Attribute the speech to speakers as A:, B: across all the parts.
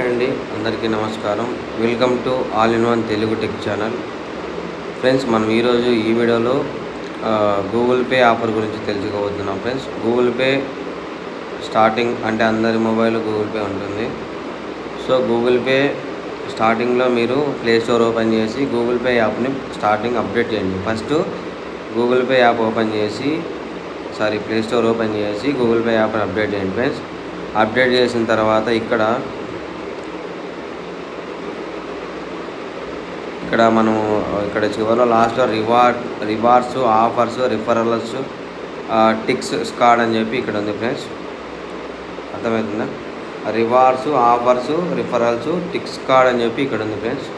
A: అండి అందరికీ నమస్కారం. Welcome to all in one Telugu tech channel. Friends, మనం ఈరోజు ఈ వీడియోలో గూగుల్ పే ఆఫర్ గురించి తెలుసుకోబోతున్నాం. ఫ్రెండ్స్, గూగుల్ పే స్టార్టింగ్ అంటే అందరి మొబైల్ గూగుల్ పే ఉంటుంది. సో గూగుల్ పే స్టార్టింగ్లో మీరు ప్లే స్టోర్ ఓపెన్ చేసి గూగుల్ పే యాప్ని స్టార్టింగ్ అప్డేట్ చేయండి. First Google pay app open చేసి ప్లే స్టోర్ ఓపెన్ చేసి గూగుల్ పే యాప్ని అప్డేట్ చేయండి. ఫ్రెండ్స్, అప్డేట్ చేసిన తర్వాత ఇక్కడ మనము ఇక్కడ చివరిలో లాస్ట్లో rewards, offers, referrals, ticks card అని చెప్పి ఇక్కడ ఉంది. ఫ్రెండ్స్, అర్థమవుతుందా? Rewards, offers, referrals, ticks card అని చెప్పి ఇక్కడ ఉంది. ఫ్రెండ్స్,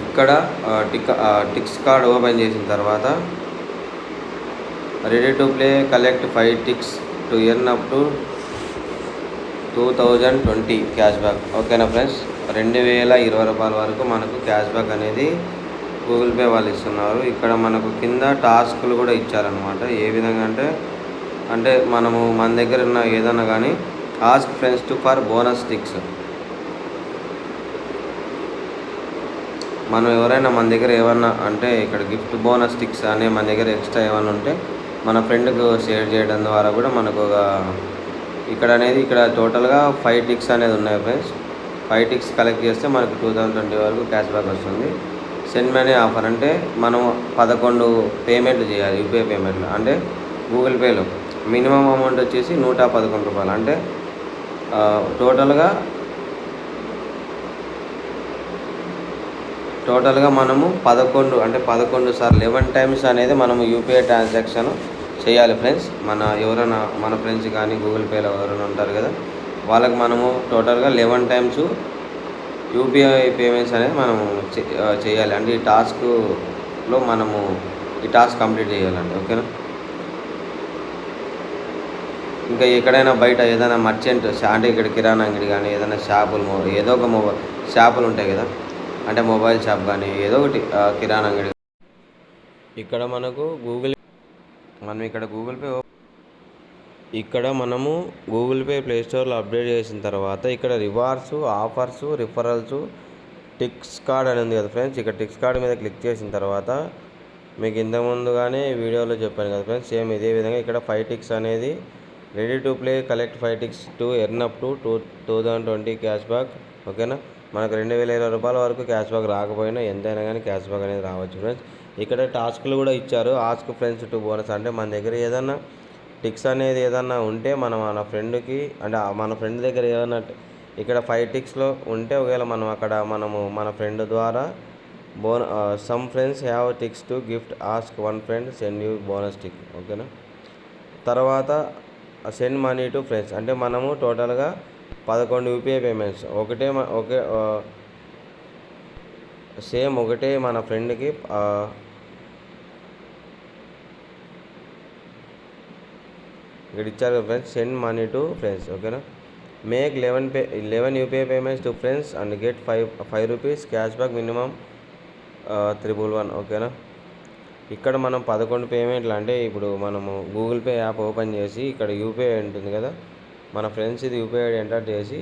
A: ఇక్కడ టిక్స్ కార్డ్ ఓపెన్ చేసిన తర్వాత ready to play, collect 5 ticks to earn up to 2020 cash back. ఓకేనా ఫ్రెండ్స్, 2020 రూపాయల వరకు మనకు క్యాష్ బ్యాక్ అనేది గూగుల్ పే వాళ్ళు ఇస్తున్నారు. ఇక్కడ మనకు కింద టాస్క్లు కూడా ఇచ్చారనమాట. ఏ విధంగా అంటే మనము మన దగ్గర ఉన్న ఏదన్నా కానీ ask friends to for bonus ticks. మనం ఎవరైనా మన దగ్గర ఏమన్నా అంటే ఇక్కడ గిఫ్ట్ బోనస్ టిక్స్ అనే మన దగ్గర ఎక్స్ట్రా ఏమన్నా ఉంటే మన ఫ్రెండ్కు షేర్ చేయడం ద్వారా కూడా మనకు ఇక్కడ టోటల్గా 5 టిక్స్ అనేది ఉన్నాయి. ఫ్రెండ్స్, 5 టిక్స్ కలెక్ట్ చేస్తే మనకు 2020 వరకు క్యాష్ బ్యాక్ వస్తుంది. సెండ్ మనీ ఆఫర్ అంటే మనం 11 పేమెంట్లు చేయాలి. యూపీఐ పేమెంట్లు అంటే గూగుల్ పేలో మినిమం అమౌంట్ వచ్చేసి 111 రూపాయలు. అంటే టోటల్గా మనము 11 సార్లు 11 టైమ్స్ అనేది మనము యూపీఐ ట్రాన్సాక్షన్ చేయాలి. ఫ్రెండ్స్, మన ఫ్రెండ్స్ కానీ గూగుల్ పేలో ఎవరైనా ఉంటారు కదా, వాళ్ళకి మనము టోటల్గా 11 టైమ్స్ యూపీఐ పేమెంట్స్ అనేది మనము చేయాలి. అంటే ఈ టాస్క్లో మనము ఈ టాస్క్ కంప్లీట్ చేయాలండి. ఓకేనా? ఇంకా ఎక్కడైనా బయట ఏదైనా మర్చెంట్ అంటే ఇక్కడ కిరాణా అంగడి కానీ ఏదైనా షాపులు ఏదో ఒక షాపులు ఉంటాయి కదా, అంటే మొబైల్ షాప్ కానీ ఏదో ఒకటి కిరాణా అంగడి. ఇక్కడ మనకు మనము గూగుల్ పే ప్లే స్టోర్లో అప్డేట్ చేసిన తర్వాత ఇక్కడ rewards, offers, referrals, ticks card అని ఉంది కదా. ఫ్రెండ్స్, ఇక్కడ టిక్స్ కార్డ్ మీద క్లిక్ చేసిన తర్వాత మీకు ఇంతకుముందుగానే వీడియోలో చెప్పాను కదా ఫ్రెండ్స్, సేమ్ ఇదే విధంగా ఇక్కడ 5 టిక్స్ అనేది ready to play, collect 5 ticks to earn up to 2020 cash back. ఓకేనా? మనకు 2020 రూపాయల వరకు క్యాష్ బ్యాక్ రాకపోయినా ఎంతైనా కానీ క్యాష్ బ్యాక్ అనేది రావచ్చు. ఫ్రెండ్స్, ఇక్కడ టాస్క్లు కూడా ఇచ్చారు. ఆస్క్ ఫ్రెండ్స్ టు బోనస్ అంటే మన దగ్గర ఏదన్నా టిక్స్ అనేది ఏదన్నా ఉంటే మన ఫ్రెండ్కి అంటే మన ఫ్రెండ్ దగ్గర ఏదన్నా ఇక్కడ 5 టిక్స్లో ఉంటే ఒకవేళ మనము మన ఫ్రెండ్ ద్వారా some friends have ticks to gift, ask one friend send you bonus tick. ఓకేనా? తర్వాత సెండ్ మనీ టు ఫ్రెండ్స్ అంటే మనము టోటల్గా 11 యూపీఐ పేమెంట్స్ ఒకటే మన ఫ్రెండ్కి ఇక్కడ ఇచ్చారు కదా friends, send money to friends. ఓకేనా? Make 11 UPI payments to friends and get 5 rupees cash back minimum 111. ఓకేనా? ఇక్కడ మనం 11 పేమెంట్లు అంటే ఇప్పుడు మనము గూగుల్ పే యాప్ ఓపెన్ చేసి ఇక్కడ యూపీఐ ఉంటుంది కదా, మన ఫ్రెండ్స్ ఇది యూపీఐ ఎంటర్ చేసి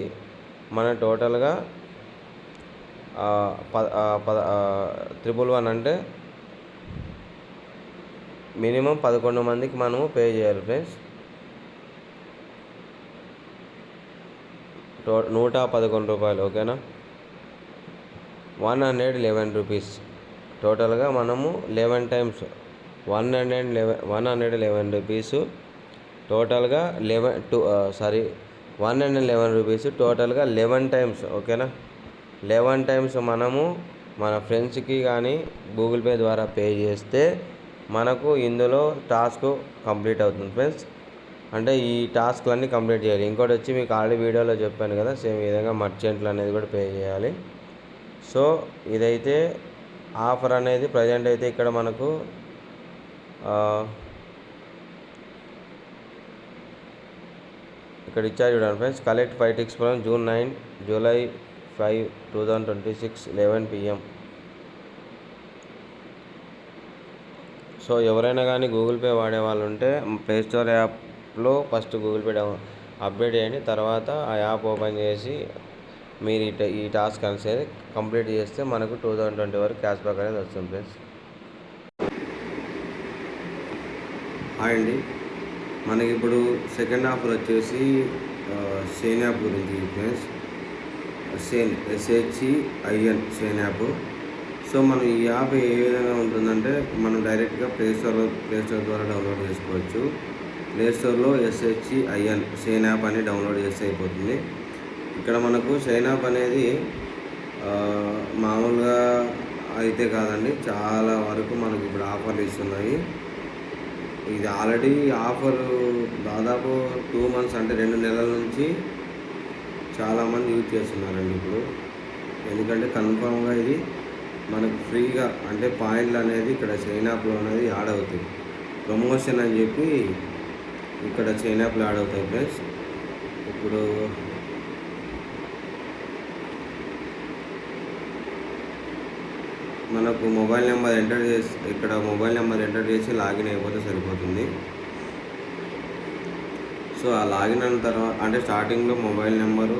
A: మన టోటల్గా 111 అంటే మినిమం 11 మందికి మనము పే చేయాలి. ఫ్రెండ్స్, 111 రూపాయలు. ఓకేనా? 111 రూపీస్ టోటల్గా మనము 11 టైమ్స్ 111 రూపీస్ టోటల్గా 111 రూపీస్ టోటల్గా 11 టైమ్స్. ఓకేనా? 11 టైమ్స్ మనము మన ఫ్రెండ్స్కి కానీ గూగుల్ పే ద్వారా పే చేస్తే మనకు ఇందులో టాస్క్ కంప్లీట్ అవుతుంది. ఫ్రెండ్స్, అంటే ఈ టాస్క్లన్నీ కంప్లీట్ చేయాలి. ఇంకోటి వచ్చి మీకు ఆల్రెడీ వీడియోలో చెప్పాను కదా, సేమ్ విధంగా మర్చెంట్లు అనేది కూడా పే చేయాలి. సో ఇదైతే ఆఫర్ అనేది ప్రజెంట్ అయితే ఇక్కడ మనకు ఇక్కడ ఇచ్చారు చూడండి friends, collect 5 ticks from July 5, 2026 11 PM. So ఎవరైనా కానీ గూగుల్ పే వాడే వాళ్ళు ఉంటే ప్లే స్టోర్ యాప్లో ఫస్ట్ గూగుల్ పే అప్డేట్ చేయండి. తర్వాత ఆ యాప్ ఓపెన్ చేసి మీరు ఈ టాస్క్ అనేది కంప్లీట్ చేస్తే మనకు 2020 వరకు క్యాష్ బ్యాక్ అనేది వస్తుంది ఫ్రెండ్స్. హాయ్ అండి, మనకి ఇప్పుడు సెకండ్ ఆఫర్ వచ్చేసి షైన్ యాప్ గురించి friends. Shine SHEIN shine app. So మనం ఈ యాప్ ఏ విధంగా ఉంటుందంటే మనం డైరెక్ట్గా ప్లే స్టోర్ ద్వారా డౌన్లోడ్ చేసుకోవచ్చు. ప్లే స్టోర్లో SHEIN షైన్ యాప్ అని డౌన్లోడ్ చేస్తే అయిపోతుంది. ఇక్కడ మనకు షైన్ యాప్ అనేది మామూలుగా అయితే కాదండి, చాలా వరకు మనకి ఇప్పుడు ఆఫర్లు ఇస్తున్నాయి. ఇది ఆల్రెడీ ఆఫర్ దాదాపు 2 months అంటే 2 నెలల నుంచి చాలామంది యూజ్ చేస్తున్నారండి ఇప్పుడు. ఎందుకంటే కన్ఫామ్గా ఇది మనకు ఫ్రీగా అంటే పాయింట్లు అనేది ఇక్కడ షైన్ యాప్లో అనేది యాడ్ అవుతాయి. ప్రమోషన్ అని చెప్పి ఇక్కడ షైన్ యాప్లో యాడ్ అవుతాయి ఫ్రెండ్స్. ఇప్పుడు మనకు మొబైల్ నెంబర్ ఎంటర్ చేసి ఇక్కడ మొబైల్ నెంబర్ ఎంటర్ చేసి లాగిన్ అయిపోతే సరిపోతుంది. సో ఆ లాగిన్ అయిన తర్వాత అంటే స్టార్టింగ్లో mobile number,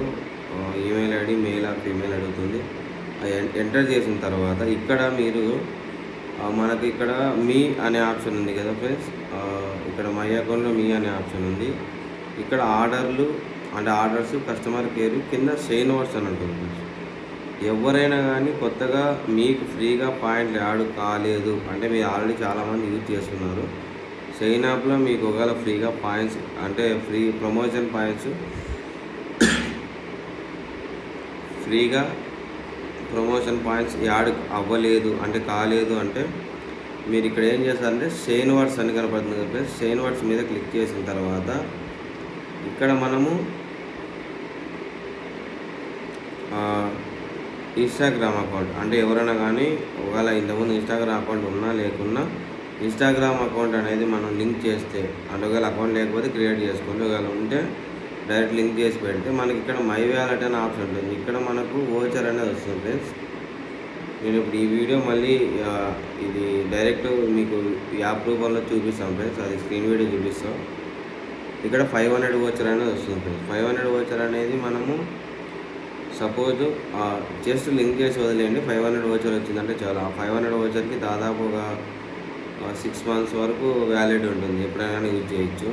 A: email ID, mail or female అడుగుతుంది. ఎంటర్ చేసిన తర్వాత ఇక్కడ మీరు మనకి ఇక్కడ మీ అనే ఆప్షన్ ఉంది కదా ఫ్రెండ్స్. ఇక్కడ మై అకౌంట్లో మీ అనే ఆప్షన్ ఉంది. ఇక్కడ ఆర్డర్స్, కస్టమర్ కేర్ కింద షైన్ వర్డ్స్ అని ఉంటుంది. ఎవరైనా కానీ కొత్తగా మీకు ఫ్రీగా పాయింట్లు యాడ్ కాలేదు అంటే మీరు ఆల్రెడీ చాలామంది యూజ్ చేస్తున్నారు. షైన్ యాప్లో మీకు ఒకవేళ ఫ్రీగా పాయింట్స్ అంటే ఫ్రీ ప్రమోషన్ పాయింట్స్ ఫ్రీగా ప్రమోషన్ పాయింట్స్ యాడ్ అవ్వలేదు అంటే కాలేదు అంటే మీరు ఇక్కడ ఏం చేస్తారంటే షైన్ వర్డ్స్ అని కనపడుతుంది కదా. షైన్ వర్డ్స్ మీద క్లిక్ చేసిన తర్వాత ఇక్కడ మనము ఇన్స్టాగ్రామ్ అకౌంట్ అంటే ఎవరైనా కానీ ఒకవేళ ఇంతకుముందు ఇన్స్టాగ్రామ్ అకౌంట్ ఉన్నా లేకున్నా ఇన్స్టాగ్రామ్ అకౌంట్ అనేది మనం లింక్ చేస్తే అంటే ఒకవేళ అకౌంట్ లేకపోతే క్రియేట్ చేసుకోండి. ఒకవేళ ఉంటే డైరెక్ట్ లింక్ చేసి పెడితే మనకి ఇక్కడ మై వ్యాలెట్ అనే ఆప్షన్ ఉంటుంది. ఇక్కడ మనకు వోచర్ అనేది వస్తుంది ఫ్రెండ్స్. నేను ఇప్పుడు ఈ వీడియో మళ్ళీ ఇది డైరెక్ట్ మీకు యాప్ రూపంలో చూపిస్తాం ఫ్రెండ్స్. అది స్క్రీన్ వీడియో చూపిస్తాం. ఇక్కడ 500 వోచర్ అనేది వస్తుంది ఫ్రెండ్స్. 500 వోచర్ అనేది మనము సపోజ్ జస్ట్ లింక్ చేసి వదిలేయండి. 500 వోచర్ వచ్చిందంటే చాలా. 500 వోచర్కి దాదాపు ఒక 6 months వరకు వ్యాలిడ్ ఉంటుంది, ఎప్పుడైనా యూజ్ చేయొచ్చు.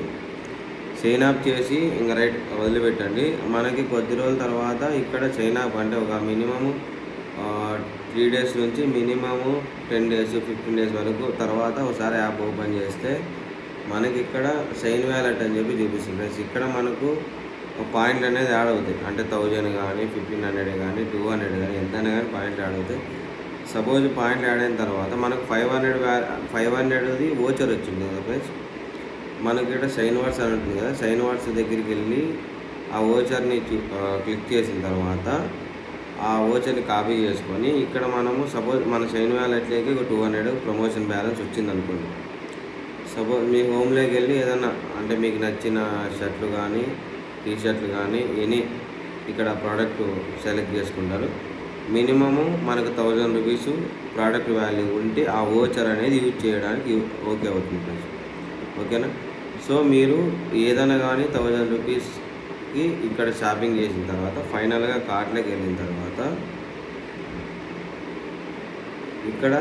A: షైన్ యాప్ చేసి ఇంకా రైట్ వదిలిపెట్టండి. మనకి కొద్ది రోజుల తర్వాత ఇక్కడ షైన్ యాప్ అంటే ఒక మినిమము 3 days నుంచి మినిమము 10 days 15 days వరకు తర్వాత ఒకసారి యాప్ ఓపెన్ చేస్తే మనకి ఇక్కడ షైన్ వ్యాలెట్ అని చెప్పి చూపిస్తుంది. ఇక్కడ మనకు పాయింట్లు అనేది యాడ్ అవుతాయి. అంటే 1000 కానీ 1500 కానీ 200 కానీ ఎంతైనా కానీ పాయింట్లు యాడ్ అవుతాయి. సపోజ్ పాయింట్లు యాడ్ అయిన తర్వాత మనకు 500ది వోచర్ వచ్చింది కదా ఫ్రెండ్స్. మనకి ఇక్కడ షైన్ వర్డ్స్ అని ఉంటుంది కదా. షైన్ వర్డ్స్ దగ్గరికి వెళ్ళి ఆ వోచర్ని క్లిక్ చేసిన తర్వాత ఆ వోచర్ని కాపీ చేసుకొని ఇక్కడ మనము సపోజ్ మన షైన్ వ్యాలెట్లోకి ఒక 200 ప్రమోషన్ బ్యాలెన్స్ వచ్చింది అనుకోండి. సపోజ్ మీ హోమ్లోకి వెళ్ళి ఏదన్నా అంటే మీకు నచ్చిన షర్ట్లు కానీ టీషర్ట్లు కానీ ఇక్కడ ప్రోడక్ట్ సెలెక్ట్ చేసుకుంటారు. మినిమము మనకు 1000 రూపీస్ ప్రోడక్ట్ వాల్యూ ఉంటే ఆ వోచర్ అనేది యూజ్ చేయడానికి ఓకే అవుతుంది. ఓకేనా. సో మీరు ఏదైనా కానీ 1000 రూపీస్కి ఇక్కడ షాపింగ్ చేసిన తర్వాత ఫైనల్గా కార్ట్లోకి వెళ్ళిన తర్వాత ఇక్కడ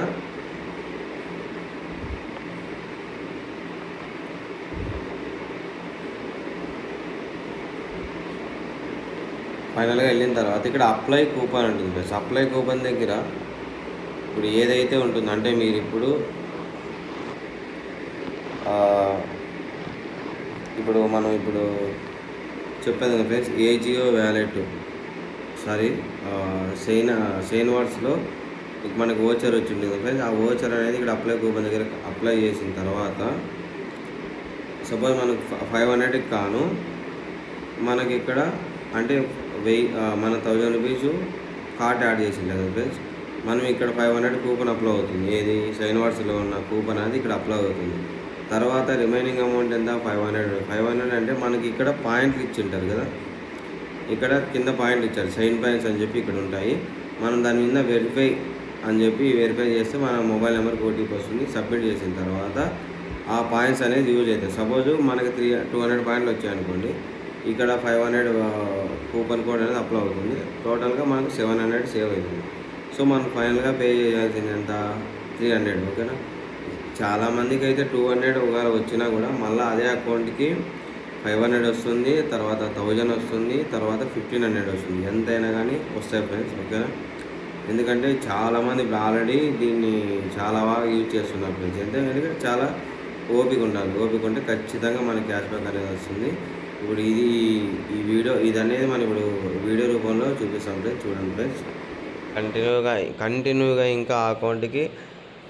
A: ఫైనల్గా వెళ్ళిన తర్వాత ఇక్కడ అప్లై కూపన్ ఉంటుంది ప్లస్ అప్లై కూపన్ దగ్గర ఇప్పుడు ఏదైతే ఉంటుందో అంటే మీరు మనం చెప్పేది ఫ్రెండ్స్ ఏజియో వ్యాలెట్ షైన్ వర్డ్స్లో మనకు వోచర్ వచ్చింది ఫ్రెండ్స్. ఆ వోచర్ అనేది ఇక్కడ అప్లై కూపన్ దగ్గర అప్లై చేసిన తర్వాత సపోజ్ మనకు 500కి కాను మనకి ఇక్కడ అంటే మన 1000 రూపీస్ కార్ట్ యాడ్ చేసింది కదా ఫ్రెండ్స్. మనం ఇక్కడ 500 కూపన్ అప్లై అవుతుంది. ఏది షైన్ వర్డ్స్లో ఉన్న కూపన్ అనేది ఇక్కడ అప్లై అవుతుంది. తర్వాత రిమైనింగ్ అమౌంట్ ఎంత 500 అంటే మనకి ఇక్కడ పాయింట్లు ఇచ్చింటారు కదా. ఇక్కడ కింద పాయింట్లు ఇచ్చారు షైన్ పాయింట్స్ అని చెప్పి ఇక్కడ ఉంటాయి. మనం దాని మీద వెరిఫై అని చెప్పి వెరిఫై చేస్తే మన మొబైల్ నెంబర్కి ఓటీపీ వస్తుంది. సబ్మిట్ చేసిన తర్వాత ఆ పాయింట్స్ అనేది యూజ్ అవుతాయి. సపోజ్ మనకి 200 పాయింట్లు వచ్చాయనుకోండి. ఇక్కడ 500 కూపన్ కోడ్ అనేది అప్లై అవుతుంది. టోటల్గా మనకు 700 సేవ్ అవుతుంది. సో మనం ఫైనల్గా పే చేయాల్సింది ఎంత 300. ఓకేనా. చాలామందికి అయితే 200 ఒకవేళ వచ్చినా కూడా మళ్ళీ అదే అకౌంట్కి 500 వస్తుంది, తర్వాత 1000 వస్తుంది, తర్వాత 1500 వస్తుంది. ఎంతైనా కానీ వస్తాయి ఫ్రెండ్స్. ఓకేనా. ఎందుకంటే చాలామంది ఇప్పుడు ఆల్రెడీ దీన్ని చాలా బాగా యూజ్ చేస్తున్నారు ఫ్రెండ్స్. ఎందుకంటే చాలా ఓపిక ఉండాలి. ఓపిక ఉంటే ఖచ్చితంగా మనకి క్యాష్ బ్యాక్ అనేది వస్తుంది. ఇప్పుడు ఇది అనేది మనం ఇప్పుడు వీడియో రూపంలో చూపిస్తాం ఫ్రెండ్స్. చూడండి ఫ్రెండ్స్. కంటిన్యూగా ఇంకా ఆ అకౌంట్కి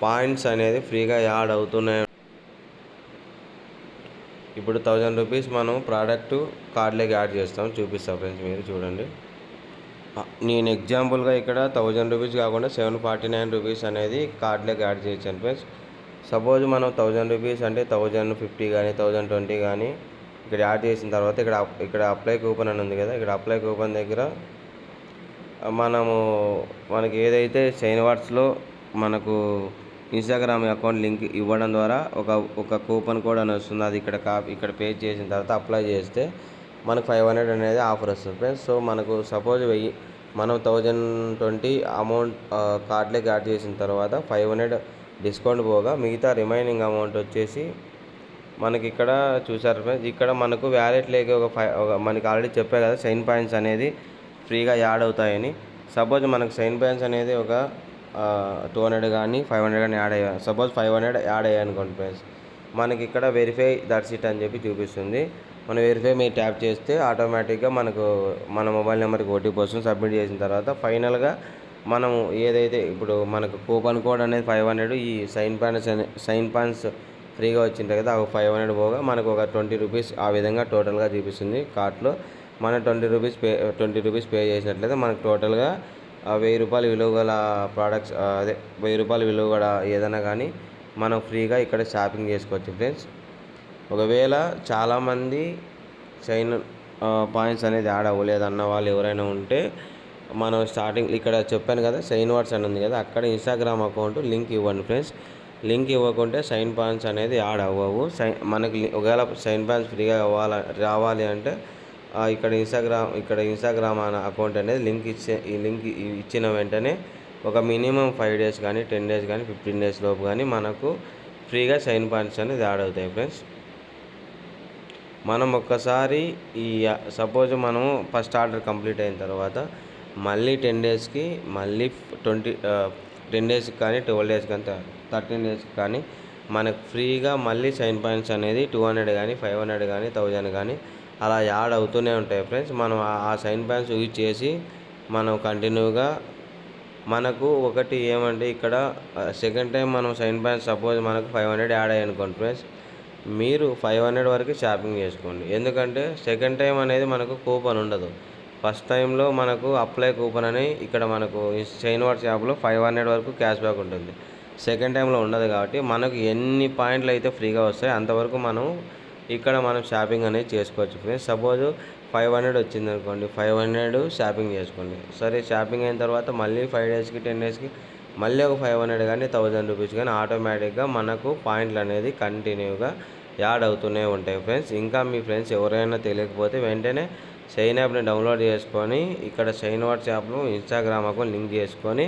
A: పాయింట్స్ అనేది ఫ్రీగా యాడ్ అవుతున్నాయి. ఇప్పుడు 1000 రూపీస్ మనం ప్రోడక్ట్ కార్డులోకి యాడ్ చేస్తాం. చూపిస్తాం ఫ్రెండ్స్, మీరు చూడండి. నేను ఎగ్జాంపుల్గా ఇక్కడ 1000 రూపీస్ కాకుండా 749 రూపీస్ అనేది కార్డులోకి యాడ్ చేయించాను ఫ్రెండ్స్. సపోజ్ మనం 1000 రూపీస్ అంటే 1050 కానీ 1020 కానీ ఇక్కడ యాడ్ చేసిన తర్వాత ఇక్కడ అప్లై కూపన్ అని ఉంది కదా. ఇక్కడ అప్లై కూపన్ దగ్గర మనకి ఏదైతే షైన్ వాట్స్లో మనకు ఇన్స్టాగ్రామ్ అకౌంట్ లింక్ ఇవ్వడం ద్వారా ఒక కూపన్ కోడ్ అని వస్తుంది. అది ఇక్కడ పేజ్ చేసిన తర్వాత అప్లై చేస్తే మనకు 500 అనేది ఆఫర్ వస్తుంది ఫ్రెండ్స్. సో మనకు సపోజ్ మనం 1020 అమౌంట్ కార్డులోకి యాడ్ చేసిన తర్వాత 500 డిస్కౌంట్ పోగా మిగతా రిమైనింగ్ అమౌంట్ వచ్చేసి మనకి ఇక్కడ చూసారు ఫ్రెండ్స్. ఇక్కడ మనకు వ్యాలెట్లోకి మనకి ఆల్రెడీ చెప్పే కదా షైన్ పాయింట్స్ అనేది ఫ్రీగా యాడ్ అవుతాయని. సపోజ్ మనకు షైన్ పాయింట్స్ అనేది ఒక 200 కానీ 500 కానీ యాడ్ అయ్యాయి. సపోజ్ 500 యాడ్ అయ్యాయి అనుకోండి ఫ్రెండ్స్. మనకి ఇక్కడ వెరిఫై దట్స్ ఇట్ అని చెప్పి చూపిస్తుంది. మనం వెరిఫై మీరు ట్యాప్ చేస్తే ఆటోమేటిక్గా మన మొబైల్ నెంబర్కి ఓటీపీ వస్తుంది. సబ్మిట్ చేసిన తర్వాత ఫైనల్గా మనం ఏదైతే ఇప్పుడు మనకు కూపన్ కోడ్ అనేది 500 ఈ షైన్ పాయింట్స్ ఫ్రీగా వచ్చింటాయి కదా, 500 పోగా మనకు ఒక 20 రూపీస్ ఆ విధంగా టోటల్గా చూపిస్తుంది కార్ట్లో. మనం 20 రూపీస్ పే చేసినట్లయితే మనకు టోటల్గా 1000 రూపాయల విలువ గల ప్రోడక్ట్స్ 1000 రూపాయల విలువ కూడా ఏదైనా కానీ మనం ఫ్రీగా ఇక్కడ షాపింగ్ చేసుకోవచ్చు ఫ్రెండ్స్. ఒకవేళ చాలామంది షైన్ పాయింట్స్ అనేది యాడ్ అవ్వలేదు అన్న వాళ్ళు ఎవరైనా ఉంటే మనం స్టార్టింగ్ ఇక్కడ చెప్పాను కదా షైన్ వాట్స్ అని ఉంది కదా, అక్కడ ఇన్స్టాగ్రామ్ అకౌంట్ లింక్ ఇవ్వండి ఫ్రెండ్స్. లింక్ ఇవ్వకుంటే షైన్ పాయింట్స్ అనేది యాడ్ అవ్వవు. మనకి ఒకవేళ షైన్ పాయింట్స్ ఫ్రీగా రావాలి అంటే ఇక్కడ ఇన్స్టాగ్రామ్ అకౌంట్ అనేది లింక్ ఇచ్చిన వెంటనే ఒక మినిమం 5 డేస్ కానీ 10 డేస్ కానీ 15 డేస్ లోపు కానీ మనకు ఫ్రీగా షైన్ పాయింట్స్ అనేది యాడ్ అవుతాయి ఫ్రెండ్స్. మనం ఒక్కసారి సపోజ్ మనము ఫస్ట్ ఆర్డర్ కంప్లీట్ అయిన తర్వాత మళ్ళీ 10 డేస్కి మళ్ళీ 10 డేస్కి కానీ 12 డేస్కి కానీ 13 డేస్కి కానీ మనకు ఫ్రీగా మళ్ళీ షైన్ పాయింట్స్ అనేది 200 కానీ 500 కానీ 1000 కానీ అలా యాడ్ అవుతూనే ఉంటాయి ఫ్రెండ్స్. మనం ఆ షైన్ పాయింట్స్ యూజ్ చేసి మనం కంటిన్యూగా మనకు ఒకటి ఏమంటే ఇక్కడ సెకండ్ టైం మనం షైన్ పాయింట్స్ సపోజ్ మనకు 500 యాడ్ అయ్యాయి అనుకోండి ఫ్రెండ్స్, మీరు 500 వరకు షాపింగ్ చేసుకోండి. ఎందుకంటే సెకండ్ టైం అనేది మనకు కూపన్ ఉండదు. ఫస్ట్ టైంలో మనకు అప్లై కూపన్ అని ఇక్కడ మనకు షైన్ వాట్స్ యాప్లో 500 వరకు క్యాష్ బ్యాక్ ఉంటుంది. సెకండ్ టైంలో ఉండదు కాబట్టి మనకు ఎన్ని పాయింట్లు అయితే ఫ్రీగా వస్తాయి అంతవరకు మనం షాపింగ్ అనేది చేసుకోవచ్చు ఫ్రెండ్స్. సపోజ్ 500 వచ్చింది అనుకోండి, 500 షాపింగ్ చేసుకోండి. సరే షాపింగ్ అయిన తర్వాత మళ్ళీ 5 డేస్కి 10 డేస్కి మళ్ళీ ఒక 500 కానీ 1000 రూపీస్ కానీ ఆటోమేటిక్గా మనకు పాయింట్లు అనేది కంటిన్యూగా యాడ్ అవుతూనే ఉంటాయి ఫ్రెండ్స్. ఇంకా మీ ఫ్రెండ్స్ ఎవరైనా తెలియకపోతే వెంటనే షైన్ యాప్ని డౌన్లోడ్ చేసుకొని ఇక్కడ షైన్ వాట్స్ యాప్లో ఇన్స్టాగ్రామ్ అకౌంట్ లింక్ చేసుకొని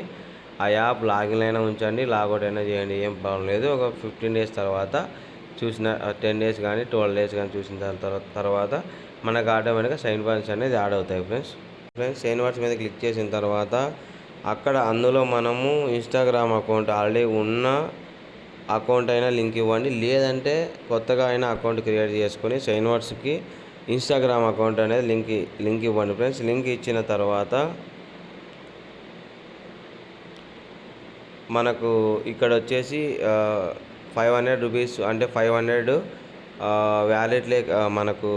A: ఆ యాప్ లాగిన్ అయినా ఉంచండి, లాగౌట్ అయినా చేయండి, ఏం ప్రాబ్లం లేదు. ఒక 15 డేస్ తర్వాత 10 డేస్ కానీ 12 డేస్ కానీ చూసిన తర్వాత మనకు ఆటోమేటిక్గా షైన్ పాయింట్స్ అనేది యాడ్ అవుతాయి ఫ్రెండ్స్. షైన్ వాట్స్ మీద క్లిక్ చేసిన తర్వాత అందులో మనము ఇన్స్టాగ్రామ్ అకౌంట్ ఆల్రెడీ ఉన్న అకౌంట్ అయినా లింక్ ఇవ్వండి, లేదంటే కొత్తగా అయినా అకౌంట్ క్రియేట్ చేసుకొని షైన్ వాట్స్కి ఇన్స్టాగ్రామ్ అకౌంట్ అనేది లింక్ ఇవ్వండి ఫ్రెండ్స్. లింక్ ఇచ్చిన తర్వాత మనకు ఇక్కడ వచ్చేసి 500 రూపీస్ అంటే 500 వ్యాలెట్లే మనకు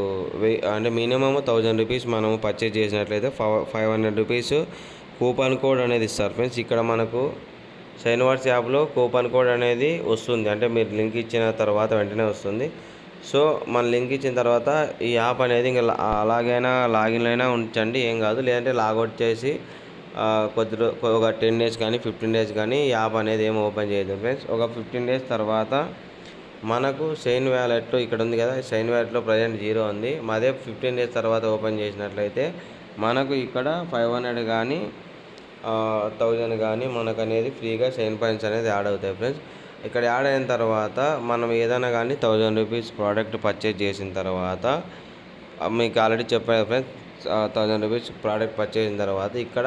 A: అంటే మినిమమ్ 1000 రూపీస్ మనము పర్చేజ్ చేసినట్లయితే 500 రూపీస్ కూపన్ కోడ్ అనేది ఇస్తారు ఫ్రెండ్స్. ఇక్కడ మనకు షైన్ వాట్స్ యాప్లో కూపన్ కోడ్ అనేది వస్తుంది, అంటే మీరు లింక్ ఇచ్చిన తర్వాత వెంటనే వస్తుంది. సో మన లింక్ ఇచ్చిన తర్వాత ఈ యాప్ అనేది ఇంకా అలాగైనా లాగిన్ అయినా ఉంచండి, ఏం కాదు. లేదంటే లాగౌట్ చేసి ఒక 10 డేస్ కానీ 15 డేస్ కానీ యాప్ అనేది ఏం ఓపెన్ చేయదు ఫ్రెండ్స్. ఒక 15 డేస్ తర్వాత మనకు షైన్ వ్యాలెట్లో ఇక్కడ ఉంది కదా, షైన్ వ్యాలెట్లో ప్రజెంట్ 0 ఉంది. అదే 15 డేస్ తర్వాత ఓపెన్ చేసినట్లయితే మనకు ఇక్కడ 500 కానీ 1000 కానీ మనకు అనేది ఫ్రీగా షైన్ పాయింట్స్ అనేది యాడ్ అవుతాయి ఫ్రెండ్స్. ఇక్కడ యాడ్ అయిన తర్వాత మనం ఏదైనా కానీ 1000 రూపీస్ ప్రోడక్ట్ పర్చేజ్ చేసిన తర్వాత మీకు ఆల్రెడీ చెప్పాను ఫ్రెండ్స్, 1000 రూపీస్ ప్రోడక్ట్ పర్చేజ్ చేసిన తర్వాత ఇక్కడ